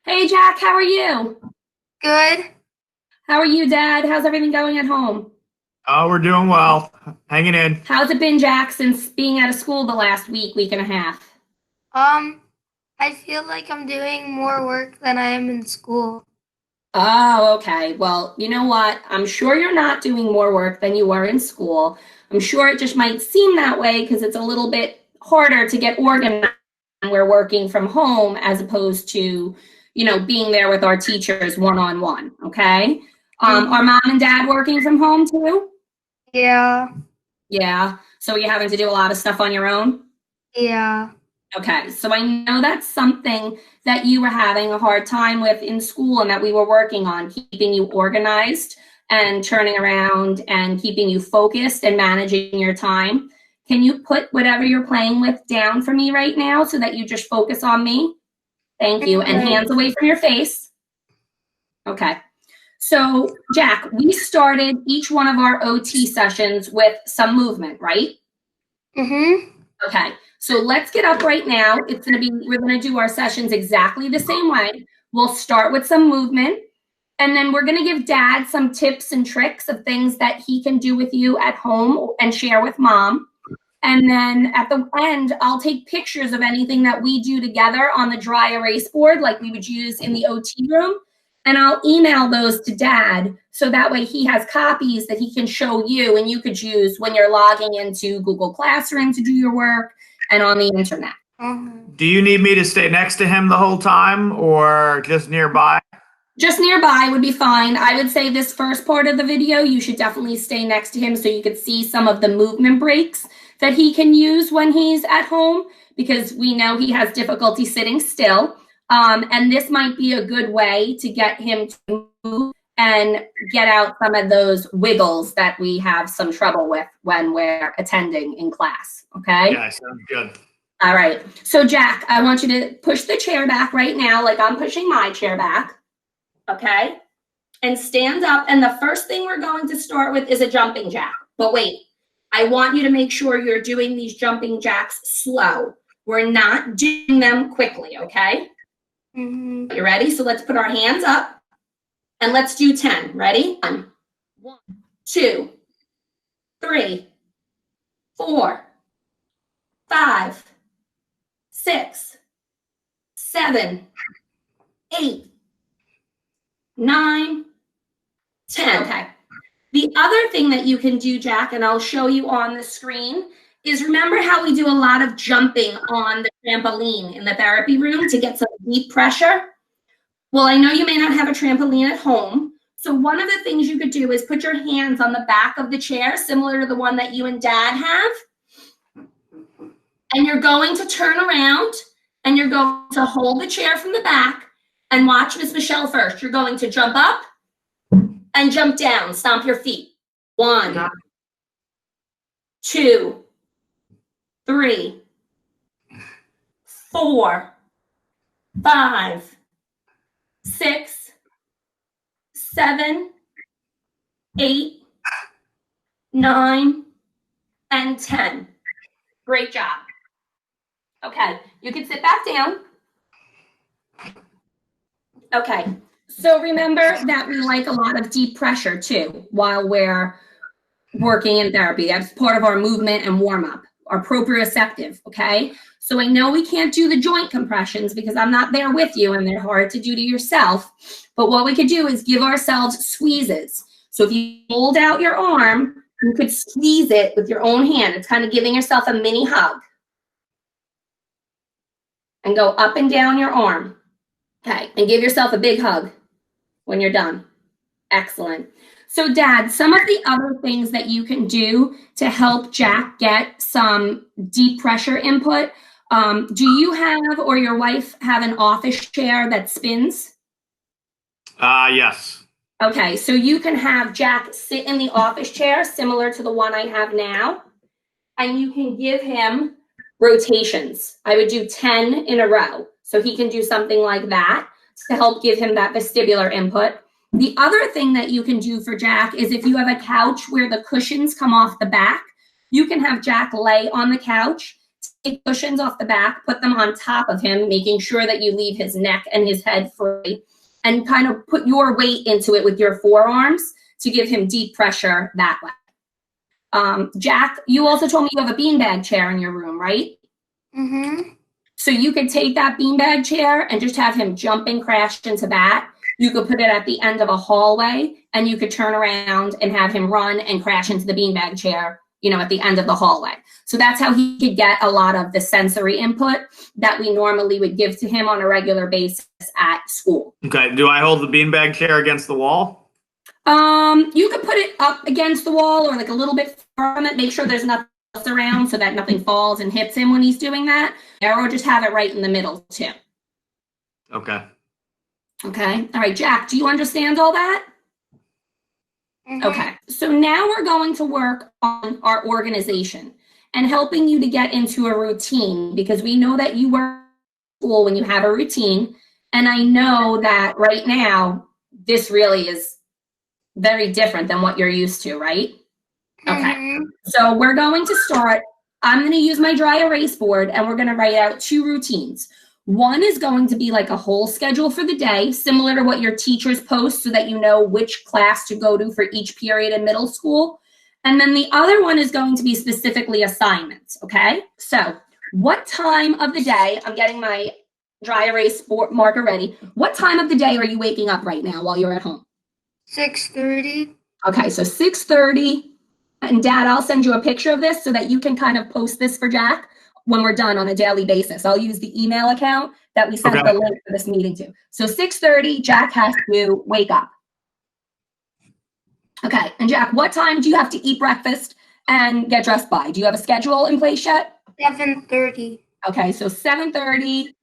Hey Jack, how are you? Good. How are you, Dad? How's everything going at home? Oh, we're doing well. Hanging in. How's it been, Jack, since being out of school the last week and a half? Um, I feel like I'm doing more work than I am in school. Oh, okay. Well, you know what? I'm sure you're not doing more work than you were in school. I'm sure it just might seem that way because it's a little bit harder to get organized when we're working from home as opposed to, being there with our teachers one on one. Okay. Are Hmm. mom and dad working from home too? Yeah, Yeah. So you're having to do a lot of stuff on your own? yeah. Okay, so I know that's something that you were having a hard time with in school and that we were working on, keeping you organized and turning around and keeping you focused and managing your time. Can you put whatever you're playing with down for me right now so that you just focus on me? Thank you. And Okay. hands away from your face. Okay. So, Jack, we started each one of our OT sessions with some movement, right? Mm-hmm. Okay, so let's get up right now. We're gonna do our sessions exactly the same way. We'll start with some movement, and then we're gonna give dad some tips and tricks of things that he can do with you at home and share with mom. And then at the end, I'll take pictures of anything that we do together on the dry erase board, like we would use in the OT room. And I'll email those to dad so that way he has copies that he can show you and you could use when you're logging into Google Classroom to do your work and on the internet. Uh-huh. Do you need me to stay next to him the whole time or just nearby? Just nearby would be fine. I would say this first part of the video, you should definitely stay next to him so you could see some of the movement breaks that he can use when he's at home because we know he has difficulty sitting still. And this might be a good way to get him to move and get out some of those wiggles that we have some trouble with when we're attending in class. Okay. Yeah, sounds good. All right. So, Jack, I want you to push the chair back right now, like I'm pushing my chair back. Okay. And stand up. And the first thing we're going to start with is a jumping jack. But wait, I want you to make sure you're doing these jumping jacks slow. We're not doing them quickly, okay? Mm-hmm. You ready? So let's put our hands up and let's do 10. Ready? 1, 2, 3, 4, 5, 6, 7, 8, 9, 10. Okay. The other thing that you can do, Jack, and I'll show you on the screen, is remember how we do a lot of jumping on the trampoline in the therapy room to get some deep pressure? Well, I know you may not have a trampoline at home. So one of the things you could do is put your hands on the back of the chair, similar to the one that you and Dad have. And you're going to turn around and you're going to hold the chair from the back and watch Miss Michelle first. You're going to jump up and jump down. Stomp your feet. 1, 2, 3, 4, 5, 6, 7, 8, 9, and 10. Great job. Okay, you can sit back down. Okay, so remember that we like a lot of deep pressure too while we're working in therapy. That's part of our movement and warm up, our proprioceptive. Okay, so I know we can't do the joint compressions because I'm not there with you and they're hard to do to yourself. But what we could do is give ourselves squeezes. So if you hold out your arm, you could squeeze it with your own hand. It's kind of giving yourself a mini hug. And go up and down your arm. Okay, and give yourself a big hug when you're done. Excellent. So, Dad, some of the other things that you can do to help Jack get some deep pressure input, do you have or your wife have an office chair that spins? Yes. Okay, so you can have Jack sit in the office chair similar to the one I have now, and you can give him rotations. I would do 10 in a row. So he can do something like that to help give him that vestibular input. The other thing that you can do for Jack is if you have a couch where the cushions come off the back, you can have Jack lay on the couch take cushions off the back, put them on top of him, making sure that you leave his neck and his head free, and kind of put your weight into it with your forearms to give him deep pressure that way. Jack, you also told me you have a beanbag chair in your room, right? Mm-hmm. So you could take that beanbag chair and just have him jump and crash into that. You could put it at the end of a hallway, and you could turn around and have him run and crash into the beanbag chair, at the end of the hallway. So that's how he could get a lot of the sensory input that we normally would give to him on a regular basis at school. Okay. Do I hold the beanbag chair against the wall? You could put it up against the wall or like a little bit from it. Make sure there's nothing else around so that nothing falls and hits him when he's doing that. Or just have it right in the middle too. Okay. Okay. All right, Jack, do you understand all that? Mm-hmm. Okay. So now we're going to work on our organization and helping you to get into a routine, because we know that you work at school when you have a routine. And I know that right now, this really is very different than what you're used to, right? Okay. Mm-hmm. So we're going to start. I'm going to use my dry erase board, and we're going to write out 2 routines. One is going to be like a whole schedule for the day, similar to what your teachers post so that you know which class to go to for each period in middle school. And then the other one is going to be specifically assignments, okay? So what time of the day, I'm getting my dry erase board marker ready. What time of the day are you waking up right now while you're at home? 6:30. Okay, so 6:30. And Dad, I'll send you a picture of this so that you can kind of post this for Jack when we're done on a daily basis. I'll use the email account that we sent the link for this meeting to. So 6:30, Jack has to wake up. Okay, and Jack, what time do you have to eat breakfast and get dressed by? Do you have a schedule in place yet? 7:30. Okay, so 7:30,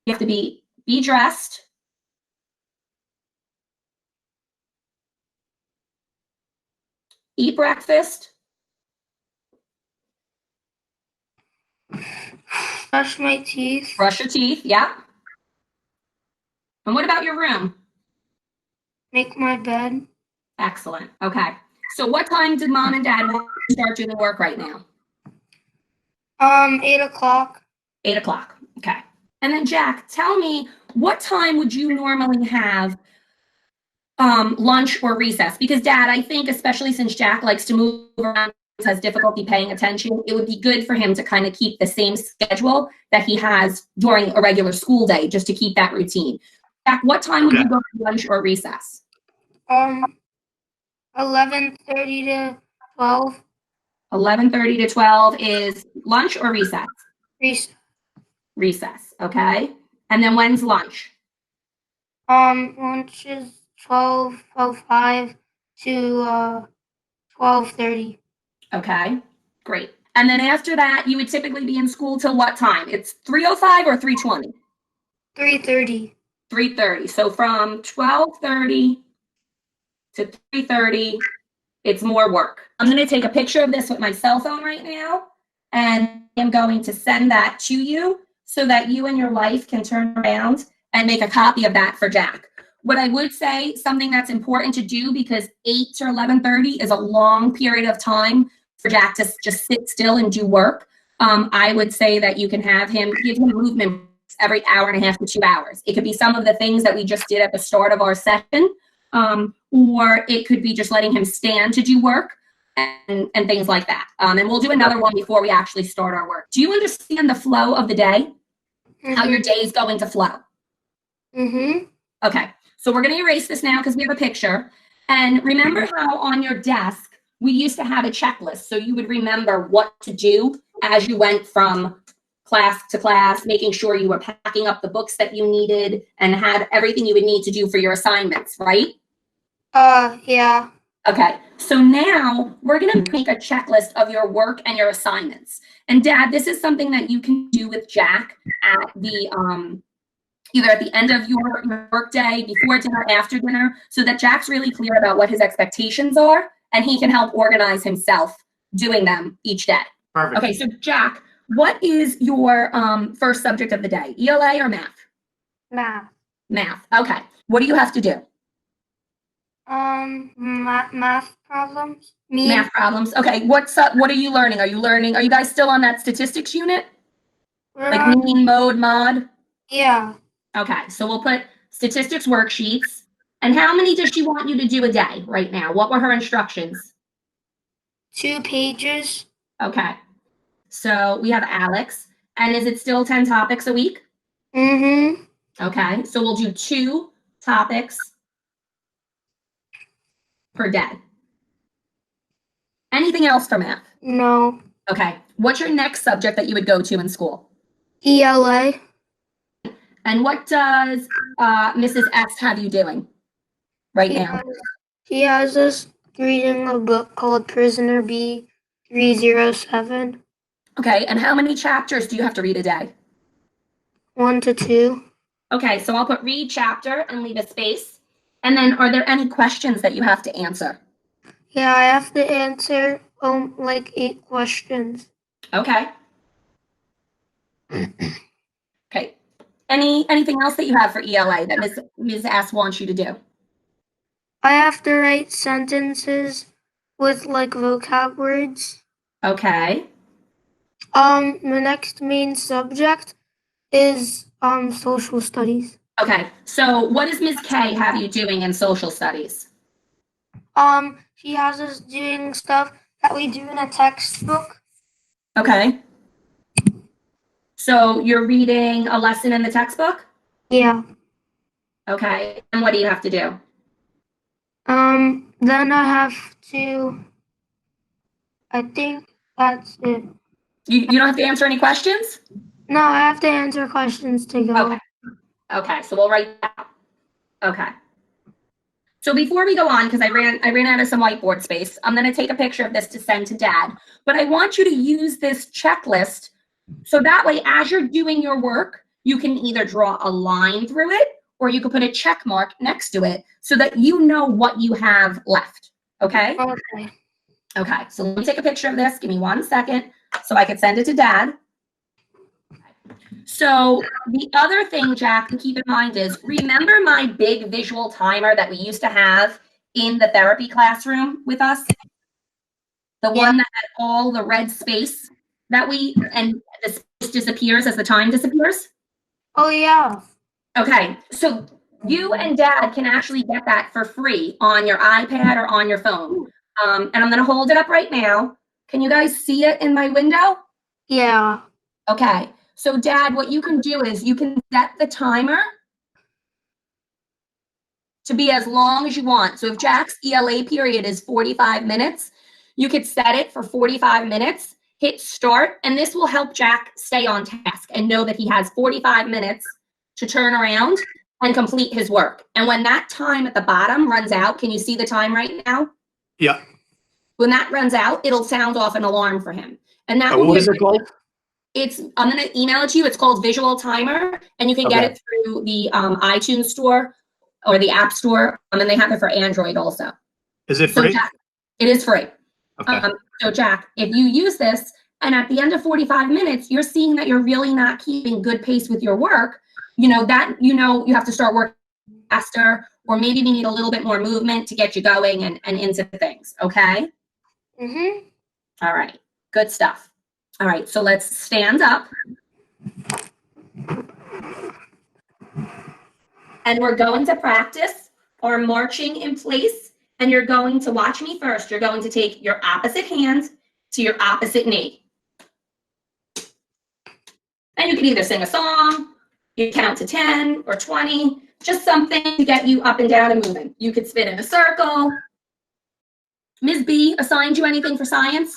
you have to be dressed. Eat breakfast. Brush my teeth. Brush your teeth, yeah. And what about your room? Make my bed. Excellent. Okay. So what time did Mom and Dad want to start doing work right now? 8 o'clock. 8 o'clock. Okay. And then Jack, tell me, what time would you normally have lunch or recess? Because Dad, I think especially since Jack likes to move around, has difficulty paying attention, it would be good for him to kind of keep the same schedule that he has during a regular school day, just to keep that routine. Jack, what time would you go to lunch or recess? 11:30 to 12. 11:30 to 12 is lunch or recess? Recess, okay. And then when's lunch? Lunch is 12:05 to 12:30. Okay, great. And then after that, you would typically be in school till what time? It's 3:05 or 3:20? 3:30. 3:30. So from 12:30 to 3:30, it's more work. I'm going to take a picture of this with my cell phone right now, and I'm going to send that to you so that you and your wife can turn around and make a copy of that for Jack. What I would say, something that's important to do, because 8 to 11:30 is a long period of time for Jack to just sit still and do work. I would say that you can give him movement every hour and a half to 2 hours. It could be some of the things that we just did at the start of our session, or it could be just letting him stand to do work and things like that. And we'll do another one before we actually start our work. Do you understand the flow of the day? Mm-hmm. How your day is going to flow? Mm-hmm. Okay, so we're going to erase this now because we have a picture. And remember how on your desk, we used to have a checklist, so you would remember what to do as you went from class to class, making sure you were packing up the books that you needed and had everything you would need to do for your assignments, right? Yeah. Okay, so now we're going to make a checklist of your work and your assignments. And Dad, this is something that you can do with Jack at the either at the end of your work day, before dinner, after dinner, so that Jack's really clear about what his expectations are and he can help organize himself doing them each day. Perfect. Okay, so Jack, what is your first subject of the day? ELA or math? Math. Math. Okay. What do you have to do? Math problems. Math problems. Okay. What are you learning? Are you guys still on that statistics unit? Mean, mode, mod? Yeah. Okay, so we'll put statistics worksheets. And how many does she want you to do a day right now? What were her instructions? 2 pages. Okay, so we have Alex. And is it still 10 topics a week? Mm-hmm. Okay, so we'll do 2 topics per day. Anything else for math? No. Okay, what's your next subject that you would go to in school? ELA. And what does Mrs. S have you doing right now? He has us reading a book called Prisoner B307. Okay, and how many chapters do you have to read a day? 1 to 2. Okay, so I'll put read chapter and leave a space. And then are there any questions that you have to answer? Yeah, I have to answer like 8 questions. Okay. Okay. Anything else that you have for ELA that Ms. S wants you to do? I have to write sentences with like vocab words. Okay. The next main subject is social studies. Okay. So what does Ms. K have you doing in social studies? She has us doing stuff that we do in a textbook. Okay. So you're reading a lesson in the textbook? Yeah. Okay. And what do you have to do? Then I have to, I think that's it. You don't have to answer any questions? No, I have to answer questions to go. Okay. Okay, so we'll write that. Okay. So before we go on, because I ran out of some whiteboard space, I'm going to take a picture of this to send to Dad. But I want you to use this checklist so that way, as you're doing your work, you can either draw a line through it or you can put a check mark next to it so that you know what you have left. Okay? Okay. Okay, so let me take a picture of this. Give me 1 second so I can send it to Dad. So the other thing, Jack, to keep in mind is, remember my big visual timer that we used to have in the therapy classroom with us? The one that had all the red space and the space disappears as the time disappears? Oh, yeah. Okay, so you and Dad can actually get that for free on your iPad or on your phone. And I'm going to hold it up right now. Can you guys see it in my window? Yeah. Okay. So Dad, what you can do is you can set the timer to be as long as you want. So if Jack's ELA period is 45 minutes, you could set it for 45 minutes, hit start, and this will help Jack stay on task and know that he has 45 minutes to turn around and complete his work. And when that time at the bottom runs out, can you see the time right now? Yeah. When that runs out, it'll sound off an alarm for him. And that will What be is it called? I'm going to email it to you. It's called Visual Timer, and you can get it through the iTunes store or the App Store, and then they have it for Android also. Is it free? Jack, it is free. Okay. So Jack, if you use this, and at the end of 45 minutes, you're seeing that you're really not keeping good pace with your work, you have to start working faster, or maybe we need a little bit more movement to get you going and into things, okay? Mm-hmm. All right, good stuff. All right, so let's stand up. And we're going to practice our marching in place. And you're going to watch me first. You're going to take your opposite hand to your opposite knee. And you can either sing a song, you count to 10 or 20, just something to get you up and down and moving. You could spin in a circle. Ms. B assigned you anything for science?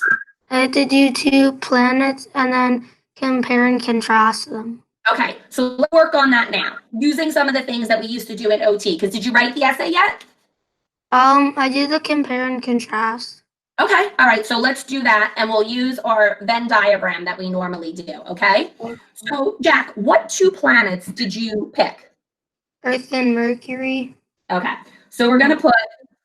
I had to do 2 planets and then compare and contrast them. Okay, so let's work on that now, using some of the things that we used to do in OT. Because did you write the essay yet? I did the compare and contrast. Okay, all right, so let's do that, and we'll use our Venn diagram that we normally do, okay? So, Jack, what 2 planets did you pick? Earth and Mercury. Okay, so we're going to put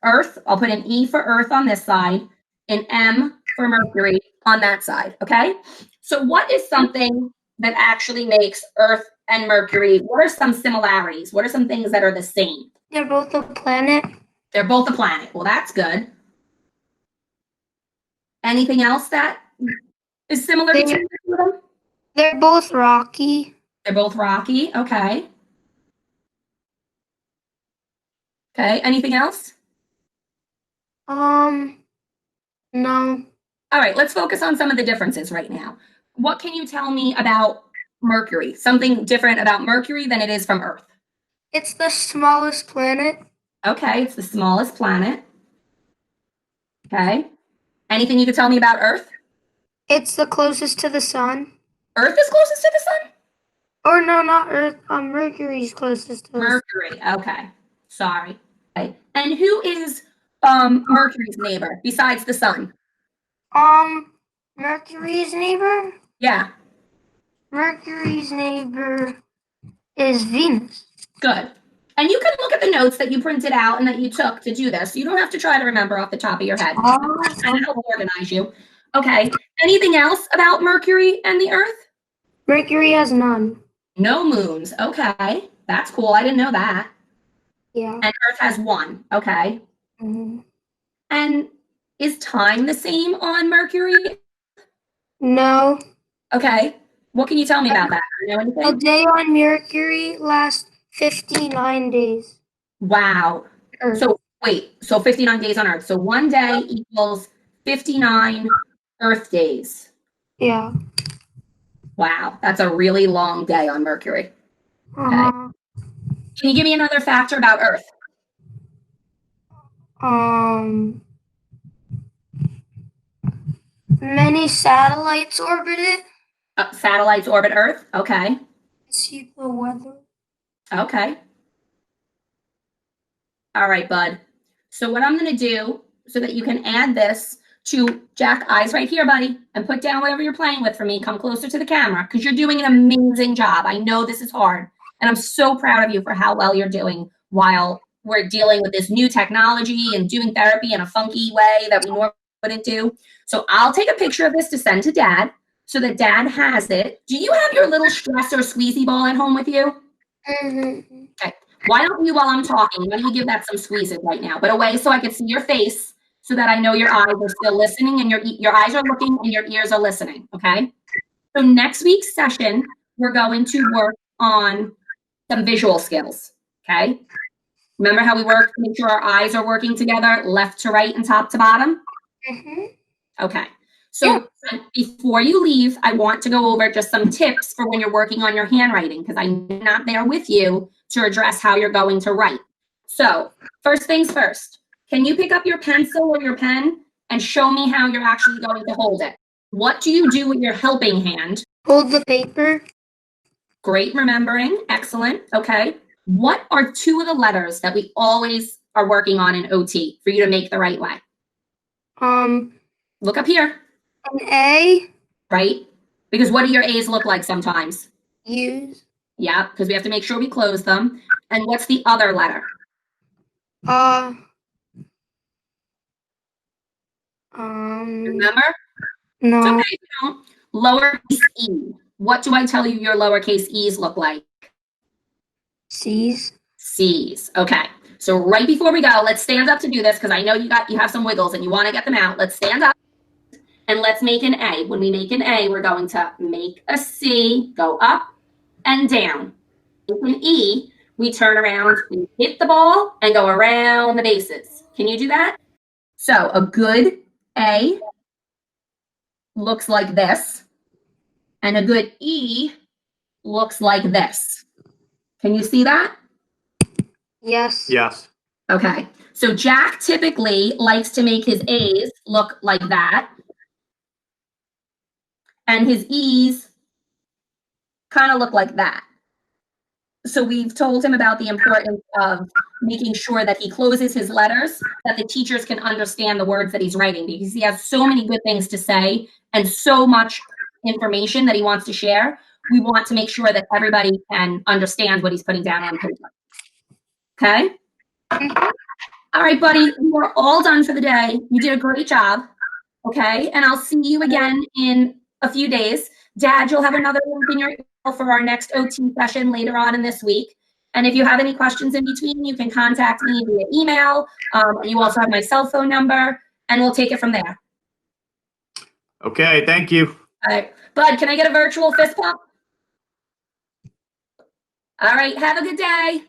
Earth, I'll put an E for Earth on this side, an M for Mercury on that side, okay? So what is something that actually makes Earth and Mercury, what are some similarities? What are some things that are the same? They're both a planet. They're both a planet. Well, that's good. Anything else that is similar between them? They're both rocky. They're both rocky. Okay. Okay. Anything else? No. All right. Let's focus on some of the differences right now. What can you tell me about Mercury? Something different about Mercury than it is from Earth. It's the smallest planet. Okay. It's the smallest planet. Okay. Anything you could tell me about Earth? It's the closest to the sun. Earth is closest to the sun? Or no, not Earth. Mercury's closest to the sun. Mercury. Okay. Sorry. Okay. And who is Mercury's neighbor besides the sun? Mercury's neighbor? Yeah. Mercury's neighbor is Venus. Good. And you can look at the notes that you printed out and that you took to do this. You don't have to try to remember off the top of your head. I'll organize you. Okay. Anything else about Mercury and the Earth? Mercury has none. No moons. Okay. That's cool. I didn't know that. Yeah. And Earth has one. Okay. Mhm. And is time the same on Mercury? No. Okay. What can you tell me about that? Do you know A anything? day on Mercury lasts 59 days. Wow. Earth. So wait, so 59 days on Earth. So one day equals 59 Earth days. Yeah. Wow, that's a really long day on Mercury. Uh-huh. Can you give me another factor about Earth? Many satellites orbit it. Satellites orbit Earth. Okay. See the weather. Okay. All right, bud. So what I'm going to do so that you can add this to Jack, eyes right here, buddy, and put down whatever you're playing with for me. Come closer to the camera because you're doing an amazing job. I know this is hard, and I'm so proud of you for how well you're doing while we're dealing with this new technology and doing therapy in a funky way that we normally wouldn't do. So I'll take a picture of this to send to Dad so that Dad has it. Do you have your little stress or squeezy ball at home with you? Mm-hmm. Okay. Why don't you, while I'm talking, why don't you give that some squeezes right now, but away so I can see your face so that I know your eyes are still listening and your eyes are looking and your ears are listening, okay? So next week's session, we're going to work on some visual skills, okay? Remember how we worked to make sure our eyes are working together, left to right and top to bottom? Mm-hmm. Okay. So before you leave, I want to go over just some tips for when you're working on your handwriting because I'm not there with you to address how you're going to write. So first things first, can you pick up your pencil or your pen and show me how you're actually going to hold it? What do you do with your helping hand? Hold the paper. Great remembering. Excellent. Okay. What are two of the letters that we always are working on in OT for you to make the right way? Look up here. An A. Right? Because what do your A's look like sometimes? Use. Yeah, because we have to make sure we close them. And what's the other letter? Remember? No. It's okay if you don't. Lowercase e. What do I tell you your lowercase e's look like? C's. C's. Okay. So right before we go, let's stand up to do this because I know you have some wiggles and you want to get them out. Let's stand up and let's make an A. When we make an A, we're going to make a C, go up and down. With an E, we turn around, we hit the ball, and go around the bases. Can you do that? So a good A looks like this, and a good E looks like this. Can you see that? Yes. Yes. Okay. So Jack typically likes to make his A's look like that, and his E's kind of look like that. So we've told him about the importance of making sure that he closes his letters, that the teachers can understand the words that he's writing because he has so many good things to say and so much information that he wants to share. We want to make sure that everybody can understand what he's putting down on paper. Okay? All right, buddy, we're all done for the day. You did a great job. Okay? And I'll see you again in a few days. Dad, you'll have another link in your email for our next OT session later on in this week. And if you have any questions in between, you can contact me via email. And you also have my cell phone number, and we'll take it from there. Okay. Thank you. All right. Bud, can I get a virtual fist pump? All right. Have a good day.